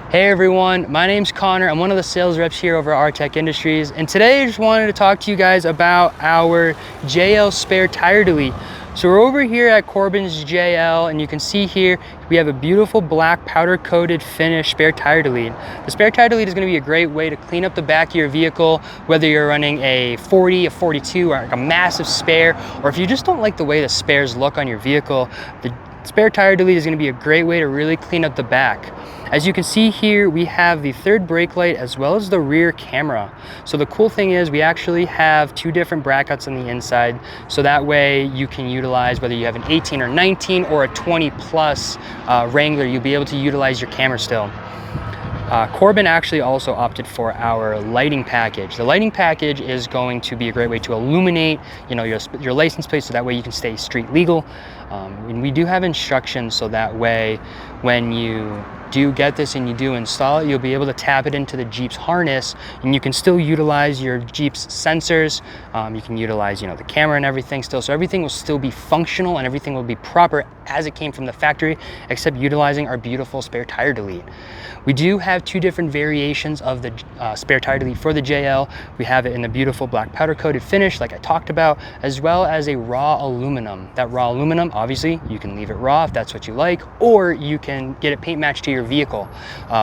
Hey everyone, my name's Connor. I'm one of the sales reps here over at Artec Industries, and today I just wanted to talk to you guys about our JL spare tire delete. So we're over here at Corbin's JL, and you can see here we have a beautiful black powder coated finish spare tire delete. The spare tire delete is going to be a great way to clean up the back of your vehicle, whether you're running a 40, a 42, or like a massive spare, or if you just don't like the way the spares look on your vehicle, the spare tire delete is going to be a great way to really clean up the back. As you can see here, we have the third brake light as well as the rear camera. So the cool thing is we actually have two different brackets on the inside, so that way you can utilize, whether you have an 18 or 19 or a 20 plus Wrangler, you'll be able to utilize your camera still. Corbin actually also opted for our lighting package. The lighting package is going to be a great way to illuminate, your license plate, so that way you can stay street legal. And we do have instructions, so that way when you do get this and you do install it, you'll be able to tap it into the Jeep's harness, and you can still utilize your Jeep's sensors. You can utilize, the camera and everything still, so everything will still be functional and everything will be proper as it came from the factory, except utilizing our beautiful spare tire delete. We do have two different variations of the spare tire delete for the JL. We have it in the beautiful black powder coated finish like I talked about, as well as a raw aluminum. That raw aluminum, obviously you can leave it raw if that's what you like, or you can get it paint matched to your vehicle.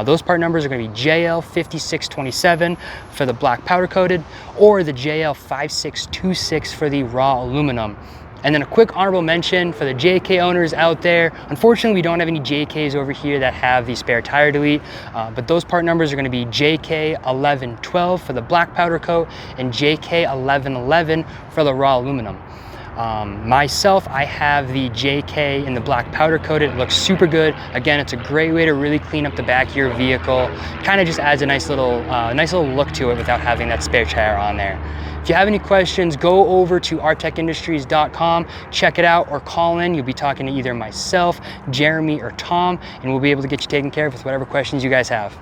Those part numbers are going to be JL 5627 for the black powder coated, or the JL 5626 for the raw aluminum. And then a quick honorable mention for the JK owners out there. Unfortunately, we don't have any JKs over here that have the spare tire delete, but those part numbers are going to be JK 1112 for the black powder coat and JK 1111 for the raw aluminum. Myself, I have the JK in the black powder coated. It looks super good. Again, it's a great way to really clean up the back of your vehicle. Kind of just adds a nice little look to it without having that spare tire on there. If you have any questions, go over to artecindustries.com, check it out, or call in. You'll be talking to either myself, Jeremy, or Tom, and we'll be able to get you taken care of with whatever questions you guys have.